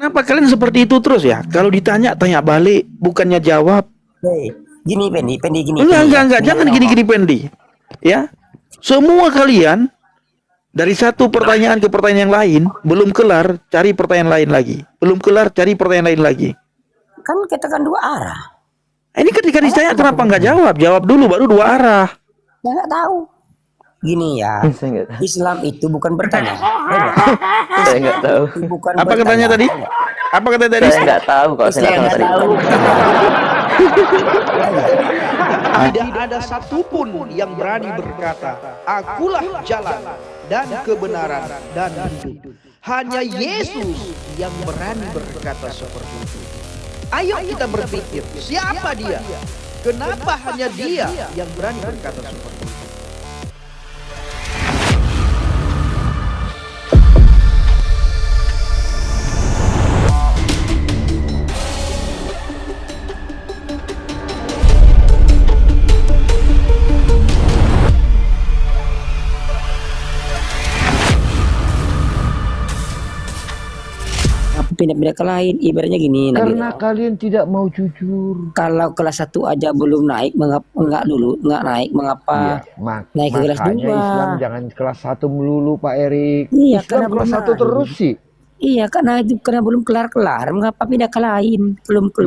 Kenapa kalian seperti itu terus ya? Kalau ditanya tanya balik, bukannya jawab. Gini Pendi gini. Enggak, jangan gini-gini Pendi. Ya, semua kalian dari satu pertanyaan ke pertanyaan yang lain, belum kelar, cari pertanyaan lain lagi. Belum kelar, cari pertanyaan lain lagi. Kan kita kan dua arah. Ini ketika ditanya kenapa nggak jawab? Jawab dulu baru dua arah. Ya nggak tahu. Gini ya, Islam itu bukan bertanya. Saya nggak tahu. Bukan Apa katanya tadi? Apa katanya tadi? Saya nggak tahu kalau saya nggak tahu tadi. Tidak ada satupun yang berani berkata, akulah jalan dan kebenaran dan hidup. Hanya Yesus yang berani berkata seperti itu. Ayo kita berpikir, siapa dia? Kenapa hanya dia yang berani berkata seperti itu? Pindah-pindah ke lain, ibaratnya gini. Karena kalian tidak mau jujur. Kalau kelas 1 aja belum naik, nggak naik, mengapa naik ke kelas 2? Islam jangan kelas 1 melulu Pak Erik. Iya, Islam kelas 1 terus sih. Iya, karena belum kelar-kelar, mengapa pindah ke lain?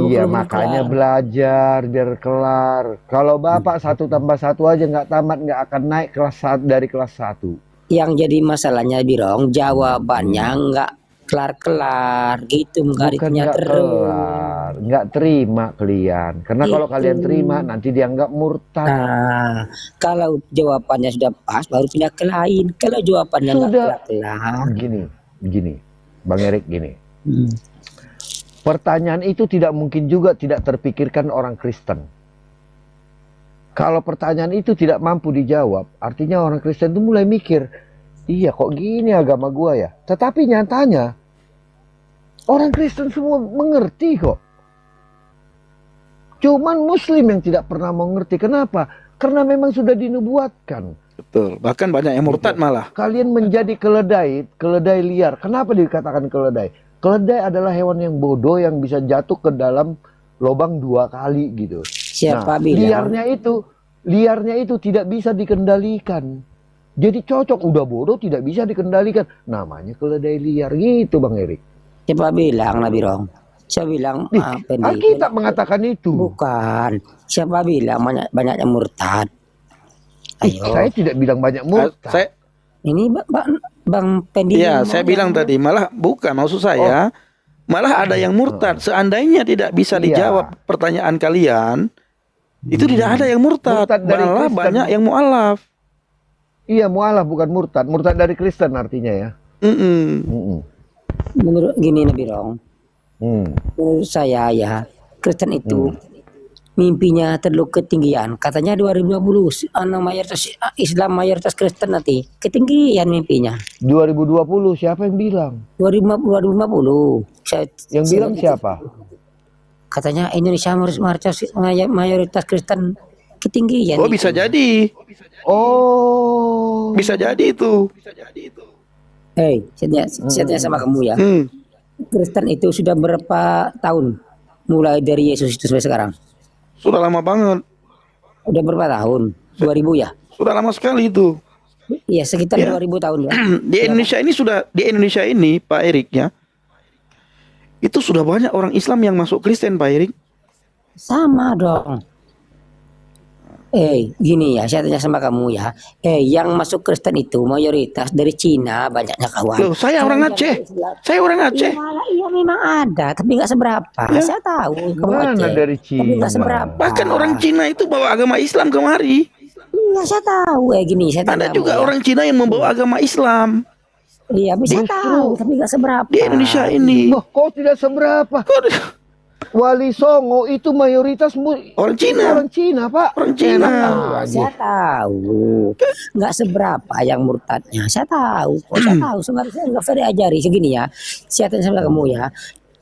Iya, makanya belajar biar kelar. Kalau Bapak 1 tambah 1 aja nggak tamat, nggak akan naik kelas 1 dari kelas 1. Yang jadi masalahnya Birong, jawabannya nggak kelar-kelar gitu, Bukan nggak terima kalian. Karena kalau kalian terima nanti dianggap murtad. Nah, kalau jawabannya sudah pas baru pindah ke lain. Kalau jawabannya nggak kelar. Begini, Bang Erik gini. Pertanyaan itu tidak mungkin juga tidak terpikirkan orang Kristen. Kalau pertanyaan itu tidak mampu dijawab, artinya orang Kristen itu mulai mikir, iya kok gini agama gua ya. Tetapi nyatanya orang Kristen semua mengerti kok. Cuman Muslim yang tidak pernah mengerti. Kenapa? Karena memang sudah dinubuatkan. Betul. Bahkan banyak yang murtad malah. Kalian menjadi keledai liar. Kenapa dikatakan keledai? Keledai adalah hewan yang bodoh yang bisa jatuh ke dalam lubang 2 kali gitu. Siapa bilang? Liarnya itu tidak bisa dikendalikan. Jadi cocok, udah bodoh tidak bisa dikendalikan. Namanya keledai liar gitu Bang Erik. Siapa bilang Nabi Rong? Siapa bilang Alkitab mengatakan itu. Bukan. Siapa bilang banyak yang murtad? Ayo. Saya tidak bilang banyak murtad. Ini Bang Pendi. Iya, saya bilang tadi malah bukan maksud saya. Malah ada yang murtad. Seandainya tidak bisa dijawab pertanyaan kalian, itu tidak ada yang murtad. Malah banyak yang mu'alaf. Iya, mu'alaf bukan murtad. Murtad dari Kristen artinya ya. Menurut gini Nabi Rong, menurut saya ya, Kristen itu mimpinya terlalu ketinggian. Katanya 2020 Islam mayoritas Kristen nanti ketinggian mimpinya. 2020 siapa yang bilang? 2050. Yang bilang siapa? Katanya Indonesia mayoritas Kristen ketinggian. Oh, bisa jadi. Oh, bisa jadi itu. Saya sama kamu ya. Kristen itu sudah berapa tahun? Mulai dari Yesus itu sampai sekarang. Sudah lama banget. Udah berapa tahun? 2000 ya? Sudah lama sekali itu. Iya, sekitar 2000 tahun ya. Di Indonesia ini Pak Erik ya. Itu sudah banyak orang Islam yang masuk Kristen Pak Erik. Sama dong. Gini ya, saya tanya sama kamu ya. Yang masuk Kristen itu mayoritas dari Cina, banyaknya kawan. Loh, saya orang Aceh. Saya orang Aceh. Iya memang ada, tapi nggak seberapa. Ya. Saya tahu kamu Aceh. Dari Cina. Tapi nggak seberapa. Bahkan orang Cina itu bawa agama Islam kemari. Iya, saya tahu. Gini, saya ada juga orang Cina yang membawa agama Islam. Iya, bisa tahu, tapi nggak seberapa. Di Indonesia ini. Kok tidak seberapa? Wali Songo itu mayoritas orang Cina. Orang Cina, Pak. Orang Cina. Saya tahu. Nggak seberapa yang murtadnya. Saya tahu. Saya tahu. Sebenarnya nggak usah diajari segini ya. Saya tanya sama kamu ya.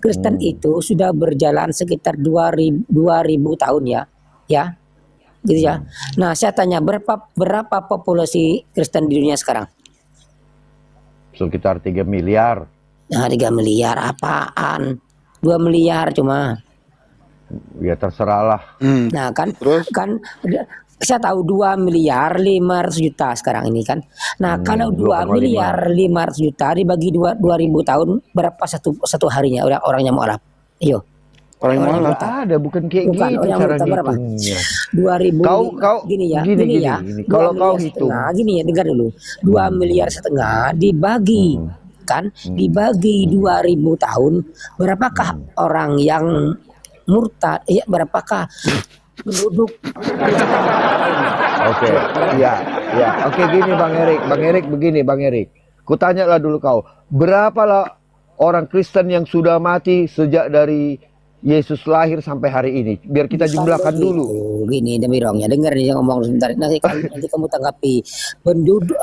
Kristen itu sudah berjalan sekitar 2000 tahun ya. Ya. Gitu ya. Nah, saya tanya berapa populasi Kristen di dunia sekarang? Sekitar 3 miliar. Nah, 3 miliar apaan? 2 miliar cuma. Ya terserahlah. Nah, kan Terus? kan saya tahu 2 miliar 500 juta sekarang ini kan. Nah, kalau 2 2,5. miliar 500 juta dibagi 2000 tahun berapa satu harinya orangnya mualaf? Ayo. Orang yang Orang mualaf. Nggak ada, bukan kayak Bukan, gitu yang cara minta berapa? ngitungnya. 2000 Kau gini ya, gini, gini ya. gini. 2 Kalau kau miliar hitung. setengah, gini ya, dengar dulu. 2 miliar setengah dibagi kan dibagi 2000 tahun, berapakah orang yang murtad? Ya, berapakah penduduk Oke, ya, ya. Oke, gini Bang Erik begini Bang Erik. Kutanyalah dulu kau, berapalah orang Kristen yang sudah mati sejak dari Yesus lahir sampai hari ini? Biar kita jumlahkan dulu. Gini Demirong ya, dengar nih ngomong sebentar. Nanti kamu tanggapi. Penduduk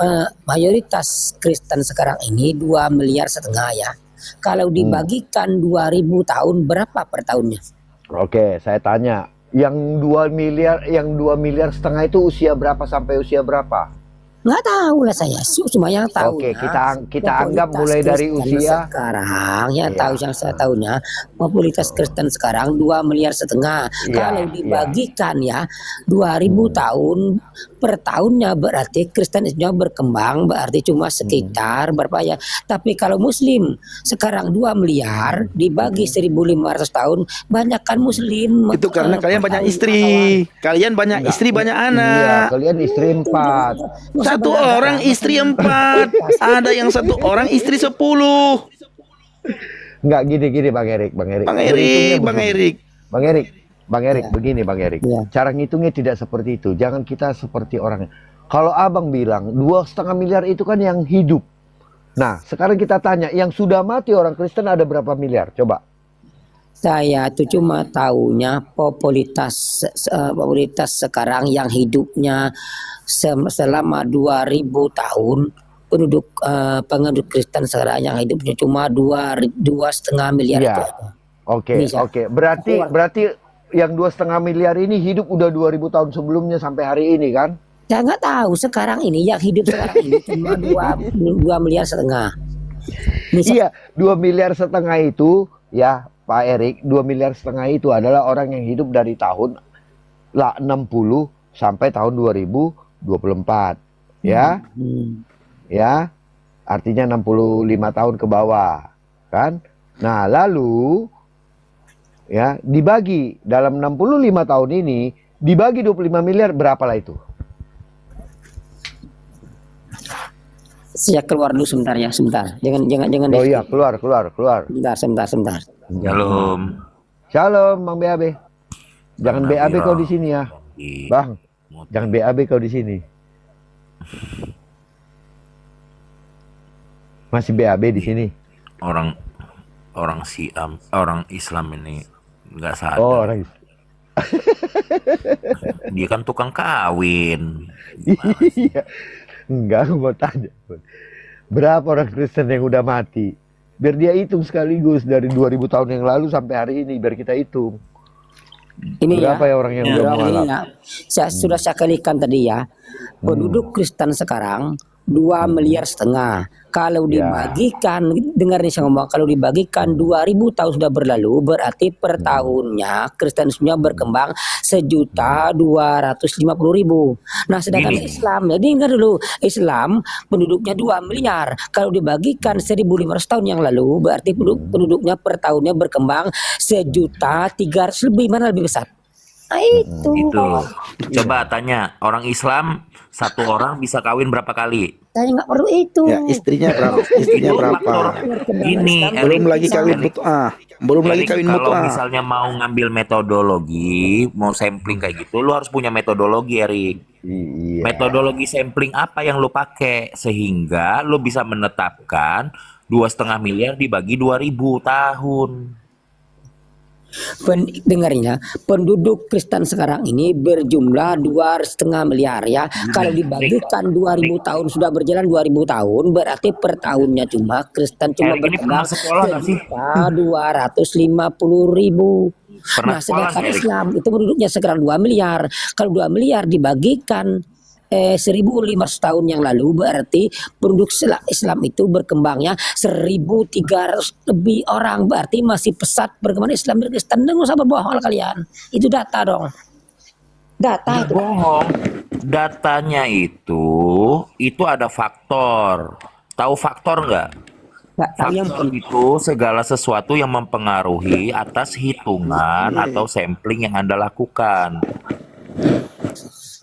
mayoritas Kristen sekarang ini 2 miliar setengah ya. Kalau dibagikan 2000 tahun berapa per tahunnya? Oke, saya tanya, yang 2 miliar setengah itu usia berapa sampai usia berapa? Nggak tahu lah saya, cuma yang tahu. Oke, kita anggap mulai dari usia sekarang ya, Iya. tahu yang saya tahunya popularitas Kristen sekarang 2 miliar setengah. Iya, Kalau dibagikan ya 2000 tahun per tahunnya berarti Kristenisme berkembang berarti cuma sekitar berapa ya. Tapi kalau Muslim sekarang 2 miliar dibagi 1500 tahun, banyakkan Muslim. Itu karena kalian banyak istri. Kalian banyak istri, banyak Iya, anak. kalian istri 4. Satu orang istri 4. Ada yang satu orang istri 10. Enggak gini Bang Erik. Bang Berhitungnya Erik, Bang begini. Erik. Bang Erik, begini Bang Erik. Iya. Cara ngitungnya tidak seperti itu. Jangan kita seperti orang. Kalau abang bilang 2,5 miliar itu kan yang hidup. Nah, sekarang kita tanya, yang sudah mati orang Kristen ada berapa miliar? Coba. Saya tuh cuma taunya popularitas sekarang yang hidupnya selama 2000 tahun penduduk Kristen sekarang yang hidupnya cuma 2,5 miliar Iya. itu. Oke. Bisa. Berarti yang 2,5 miliar ini hidup udah 2000 tahun sebelumnya sampai hari ini kan? Saya nggak tahu sekarang ini yang hidup sekarang ini cuma 2 miliar setengah. Iya, 2 miliar setengah itu ya Pak Erik, 2 miliar setengah itu adalah orang yang hidup dari tahun 60 sampai tahun 2024. Ya. Ya. Artinya 65 tahun ke bawah, kan? Nah, lalu ya, dibagi dalam 65 tahun ini dibagi 25 miliar berapa lah itu? Saya keluar dulu sebentar ya, sebentar. Jangan. Oh iya, keluar. Sebentar. Shalom, Bang BAB. Jangan BAB kau di sini ya. Bang, jangan BAB kau di sini. Masih BAB di sini. Orang Siam, orang Islam ini nggak sadar. Oh, orang. Dia kan tukang kawin. Iya. Enggak, aku mau tanya. Berapa orang Kristen yang udah mati? Biar dia hitung sekaligus dari 2000 tahun yang lalu sampai hari ini, biar kita hitung. Ini Berapa ya orang yang udah Ini mualaf? ya, sudah saya kalikan tadi ya. Penduduk Kristen sekarang 2 miliar setengah. Kalau dibagikan, dengar nih saya ngomong, kalau dibagikan 2000 tahun sudah berlalu, berarti per tahunnya Kristenisme berkembang 1.250.000. Nah, sedangkan Islam, jadi dengar dulu, Islam penduduknya 2 miliar. Kalau dibagikan 1.500 tahun yang lalu, berarti penduduknya per tahunnya berkembang 1.300.000 lebih. Mana lebih besar? Nah, itu. Coba tanya orang Islam, satu orang bisa kawin berapa kali? Saya nggak perlu itu. Ya, istrinya berapa? Istrinya Itu berapa? faktor ini. Belum lagi kawin Erik. mut'ah. Belum lagi kawin Kalau mut'ah. misalnya mau ngambil metodologi, mau sampling kayak gitu, lu harus punya metodologi, Erik. Iya. Metodologi sampling apa yang lu pakai sehingga lu bisa menetapkan 2,5 miliar dibagi 2000 tahun. Dengarnya, penduduk Kristen sekarang ini berjumlah 2,5 miliar ya. Kalau dibagikan 2000 tahun sudah berjalan 2000 tahun, berarti per tahunnya cuma Kristen cuma Erik ini pernah berkembang sekolah nggak sih? 250.000. Pernah Nah, sekolah sedangkan nggak, Erik? Islam itu penduduknya sekarang 2 miliar. Kalau 2 miliar dibagikan 1500 tahun yang lalu, berarti penduduk Islam itu berkembangnya 1300 lebih orang, berarti masih pesat berkembang Islam dan Kristen. Nggak usah berbohong kalian, itu data dong, data itu. Bohong. Datanya itu ada faktor. Tahu faktor nggak? Nggak tahu yang Faktor itu segala sesuatu yang mempengaruhi atas hitungan atau sampling yang Anda lakukan.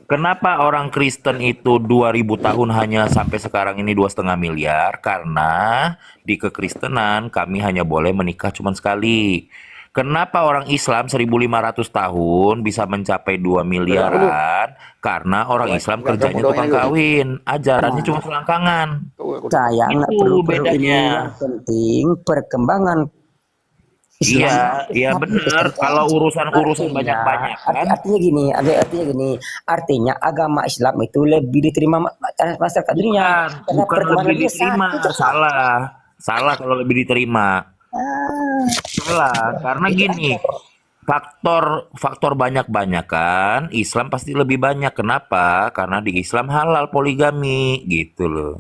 Kenapa orang Kristen itu 2000 tahun hanya sampai sekarang ini 2,5 miliar? Karena di kekristenan kami hanya boleh menikah cuma sekali. Kenapa orang Islam 1500 tahun bisa mencapai 2 miliaran? Karena orang Islam kerjanya tukang kawin. Ajarannya cuma selangkangan. saya nggak Itu perlu ini. bedanya. Yang penting perkembangan Iya, iya Islam. benar. Kalau urusan-urusan banyak-banyak kan. Artinya gini, artinya agama Islam itu lebih diterima masyarakat dunia. Karena Bukan perkembangan lebih dunia diterima. satu. Salah kalau lebih diterima. Salah, karena gini, faktor banyak-banyak kan, Islam pasti lebih banyak. Kenapa? Karena di Islam halal poligami, gitu loh.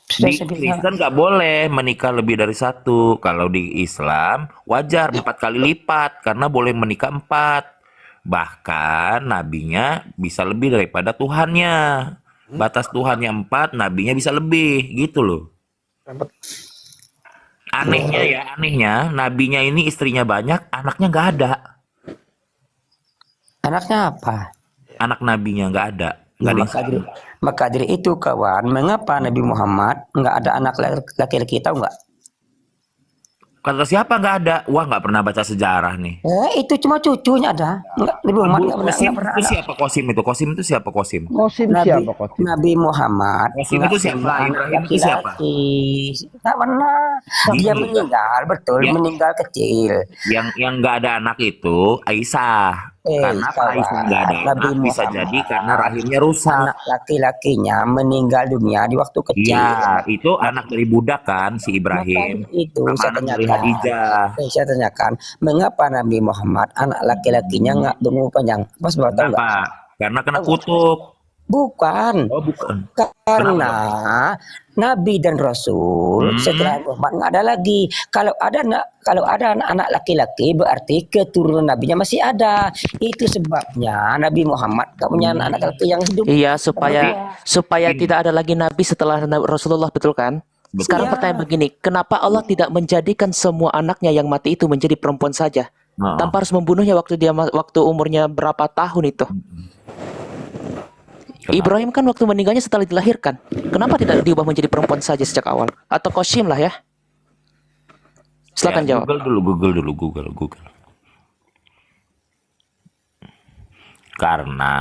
Sudah Di saya bilang. Kristen nggak boleh menikah lebih dari satu. Kalau di Islam wajar 4 kali lipat karena boleh menikah 4. Bahkan nabinya bisa lebih daripada Tuhannya. Batas Tuhannya 4, nabinya bisa lebih, gitu loh. Anehnya nabinya ini istrinya banyak, anaknya nggak ada. Anaknya apa? Anak nabinya nggak ada. Nggak ada yang Maka dari itu kawan, mengapa Nabi Muhammad nggak ada anak laki-laki, tahu nggak? Kata siapa nggak ada? Wah, nggak pernah baca sejarah nih. Itu cuma cucunya ada. Nabi Muhammad nggak pernah Kosim ada. itu siapa? Kosim itu? Kosim itu siapa? Kosim? Kosim Nabi, siapa Kosim? Nabi Muhammad Kosim nggak itu siapa? punya anak Ibrahim itu siapa? laki-laki. Nggak pernah. Dia Gini. meninggal, betul, Ya. meninggal kecil. Yang nggak ada anak itu Aisyah. Karena kawan, Aisyah nggak ada Nabi anak bisa Muhammad, jadi karena rahimnya rusak. anak laki-lakinya meninggal dunia di waktu kecil. Iya, itu anak dari budak kan si Ibrahim. Maka itu Sama saya anak dari tanyakan. Khadijah. Saya tanyakan, mengapa Nabi Muhammad anak laki-lakinya nggak berumur panjang? Mas baru tahu nggak? Kenapa? Karena kena kutuk. Bukan. Oh, bukan. Karena Nabi dan Rasul setelah Muhammad nggak ada lagi. Kalau ada anak laki-laki berarti keturunan Nabinya masih ada. Itu sebabnya Nabi Muhammad nggak punya anak laki yang hidup. Iya, supaya tidak ada lagi nabi setelah Rasulullah, betul kan? Betul. Sekarang pertanyaan begini, kenapa Allah tidak menjadikan semua anaknya yang mati itu menjadi perempuan saja? Oh. Tanpa harus membunuhnya waktu umurnya berapa tahun itu? Kenapa? Ibrahim kan waktu meninggalnya setelah dilahirkan. Kenapa tidak diubah menjadi perempuan saja sejak awal? Atau Qasim lah ya? Silakan Ya, jawab. Google dulu. Karena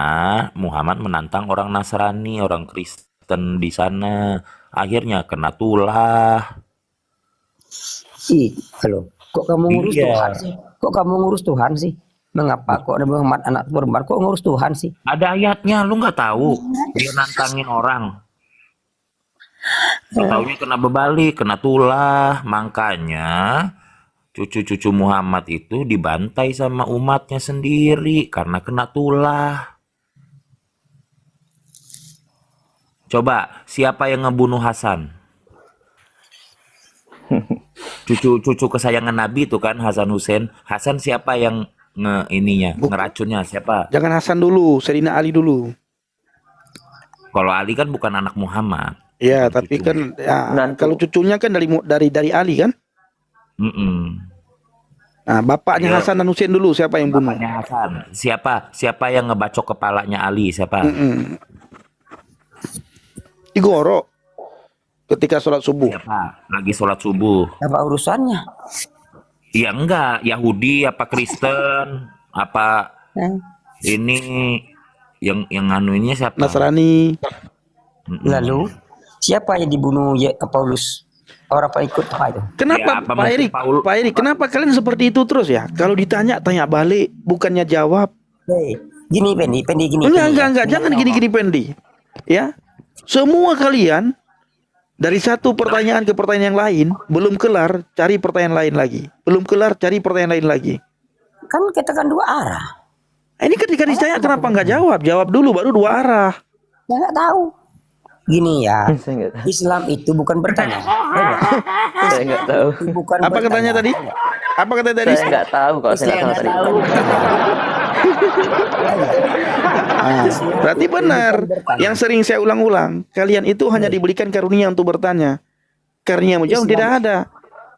Muhammad menantang orang Nasrani, orang Kristen di sana. Akhirnya kena tulah. Halo, kok kamu ngurus Iya. Tuhan sih? Kok kamu ngurus Tuhan sih? Mengapa kok Nabi Muhammad anak perempuan? Kok ngurus Tuhan sih? Ada ayatnya, lu nggak tahu? Dia nantangin orang. Taunya kena bebalik, kena tulah. Makanya cucu-cucu Muhammad itu dibantai sama umatnya sendiri karena kena tulah. Coba, siapa yang ngebunuh Hasan? Cucu kesayangan Nabi itu kan Hasan Hussein. Hasan siapa yang ngeracunnya siapa? Jangan Hasan dulu, Sayyidina Ali dulu. Kalau Ali kan bukan anak Muhammad. Ya, Bukan tapi cucu. kan ya, kalau cucunya kan dari Ali kan? Mm-mm. Nah, bapaknya Iya. Hasan dan Husain dulu siapa yang bunuh? Bapaknya Hasan. Siapa yang ngebacok kepalanya Ali? Siapa? Digorok ketika sholat subuh. Siapa? Lagi sholat subuh. Apa urusannya? Ya enggak, Yahudi apa Kristen apa ini yang anuinnya siapa? Nasrani. Lalu siapa yang dibunuh Paulus? Orang pengikut apa itu? Kenapa Ya, apa Pak Erik? mungkin Pak Erik, kenapa kalian seperti itu terus ya? Kalau ditanya tanya balik, bukannya jawab. Gini Pendi gini. Enggak, jangan gini-gini Pendi. Ya. Semua kalian dari satu pertanyaan ke pertanyaan yang lain, belum kelar, cari pertanyaan lain lagi. Belum kelar, cari pertanyaan lain lagi. Kan kita kan dua arah. Ini ketika ditanya kenapa nggak jawab? Jawab dulu baru dua arah. Ya nggak tahu. Gini ya, Saya nggak tahu. Islam itu bukan bertanya. Saya nggak tahu. Bukan Apa katanya tadi? Apa katanya tadi? Saya nggak tahu kalau saya nggak tahu tadi. Ah, berarti benar. Yang sering saya ulang-ulang, kalian itu hanya diberikan karunia untuk bertanya. Karunia menjawab tidak ada.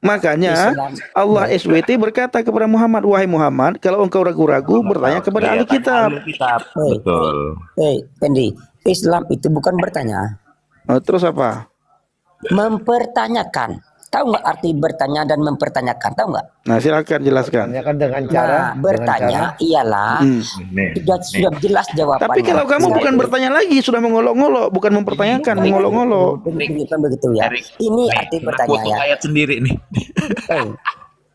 Makanya Allah SWT berkata kepada Muhammad, wahai Muhammad, kalau engkau ragu-ragu bertanya kepada ahli kitab. Betul. Pendi, Islam itu bukan bertanya, Oh, terus apa? mempertanyakan. Tahu nggak arti bertanya dan mempertanyakan? Tahu nggak? Nah, silakan jelaskan. Tanya kan dengan cara Nah, bertanya ialah sudah jelas jawabannya. Tapi kalau kamu bukan bertanya lagi, sudah mengolok-ngolok, bukan mempertanyakan, mengolok-ngolok. Bukan begitu ya. Ini arti bertanya Foto ya. ayat sendiri nih.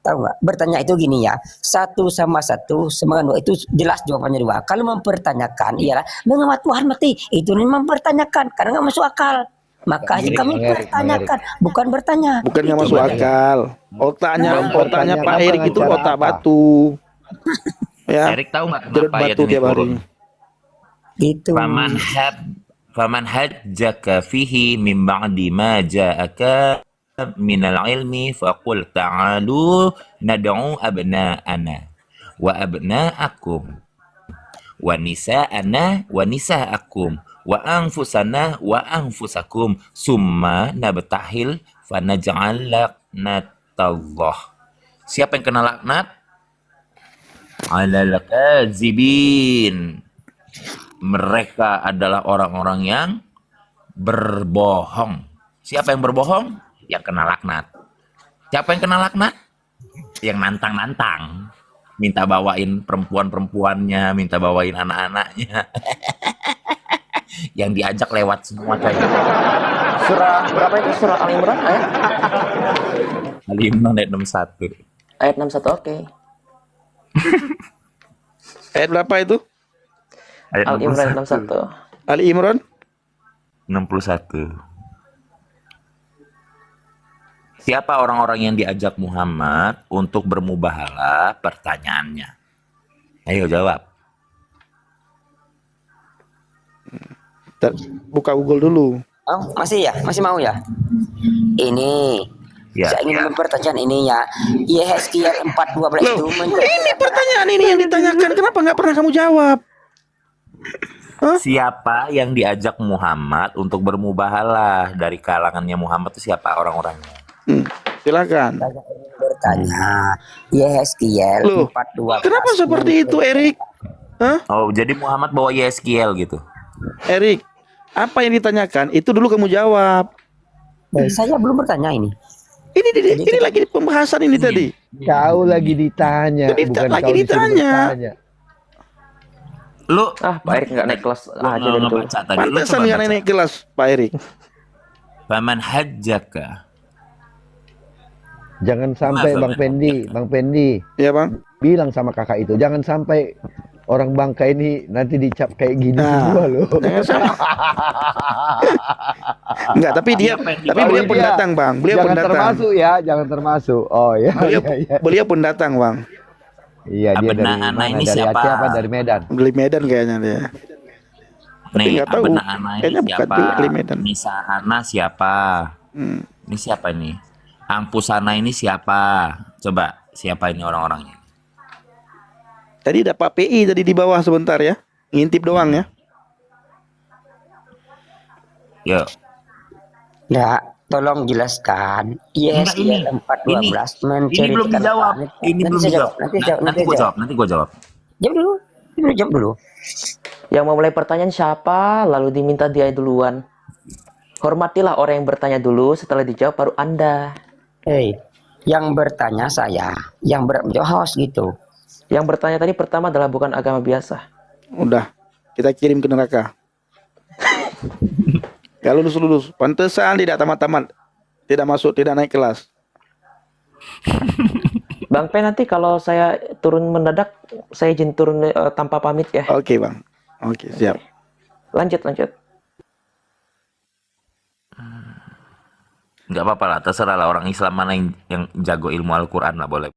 Tahu nggak? Bertanya itu gini ya. Satu sama satu sama dua itu jelas jawabannya dua. Kalau mempertanyakan ialah mengapa Tuhan mati? Itu mempertanyakan karena nggak masuk akal. Maka kami pertanyakan, bukan bertanya. Bukan nggak masuk akal. Otaknya Pak Erik itu otak batu. Ya. Erik tahu nggak Jerut kenapa ayat batu ini tiap hari. turun? Itu. Faman hajjaka fihi min ba'di ma ja'aka minal ilmi faqul ta'alu nad'u abna'ana wa abna'akum wa nisa'ana wa nisa'akum wa anfusana wa anfusakum summa nabtahil fanaj'al laknatallah. Siapa yang kena laknat? Alal kadzibin. Mereka adalah orang-orang yang berbohong. Siapa yang berbohong? Yang kena laknat. Siapa yang kena laknat? Yang nantang-nantang. Minta bawain perempuan-perempuannya, minta bawain anak-anaknya. Yang diajak lewat semua coy. Surah berapa itu? Surah Al Imran ayat? Al Imran ayat 61. Ayat 61, oke. Ayat berapa itu? Ayat Al Imran 61. 61. Ali Imran 61. Siapa orang-orang yang diajak Muhammad untuk bermubahalah? Pertanyaannya. Ayo jawab. Buka Google dulu. Oh, masih ya? Masih mau ya? Ini. Ya. Saya ingin mempertanyakan ini ya. Yehezkiel 4:12 itu Ini pertanyaan ini yang ditanyakan. Kenapa nggak pernah kamu jawab? Siapa yang diajak Muhammad untuk bermubahalah? Dari kalangannya Muhammad itu siapa orang-orangnya? Silakan. bertanya. Yehezkiel Loh, 4:12. kenapa seperti itu, Erik? Hah? Oh, jadi Muhammad bawa Yeskiel gitu. Erik, apa yang ditanyakan itu dulu kamu jawab. Saya belum bertanya ini. Ini lagi pembahasan ini tadi. Kau lagi ditanya, Jadi bukan lagi kau disuruh ditanya. bertanya. Lu Pak Erik nggak naik kelas lu aja dari dulu. ngebaca tadi. Lu Pantesan coba nggak baca. naik kelas, Pak Erik. Faman hajjaka. Jangan sampai Masa, Bang Pendi Ya, Bang. bilang sama kakak itu, jangan sampai orang Bangka ini nanti dicap kayak gini semua loh. Jangan sampai. Enggak, tapi beliau pendatang, Bang. Beliau Jangan pendatang. termasuk ya, jangan termasuk. Oh ya, Beliau pendatang, Bang. iya dia dari Abna Ana mana? ini Dari siapa? Aceh apa dari Medan? Beli Medan kayaknya dia. Tapi Nih, nggak tahu. Abna Ana ini Kayaknya bukan siapa? beli Medan. Nisa Ana siapa? Ini siapa ini? Angpusana ini siapa? Coba, siapa ini orang-orangnya? Tadi ada Pak PI tadi di bawah sebentar ya. Ngintip doang ya. Yuk. Ya, tolong jelaskan. Yehezkiel 4:12 Ini belum dijawab. Ini belum dijawab. Nanti gua jawab. Nanti gua jawab. Jawab dulu. Jawab dulu. Yang memulai pertanyaan siapa, lalu diminta dia duluan. Hormatilah orang yang bertanya dulu, setelah dijawab baru Anda. Yang bertanya saya, yang menjawab host gitu. Yang bertanya tadi pertama adalah bukan agama biasa. Udah, kita kirim ke neraka. Gak lulus. Pantesan tidak tamat-tamat. Tidak masuk, tidak naik kelas. Bang P, nanti kalau saya turun mendadak, saya izin turun tanpa pamit ya. Oke, Bang. Oke, siap. Lanjut. Nggak apa-apa lah, terserah lah orang Islam mana yang jago ilmu Al-Quran lah boleh.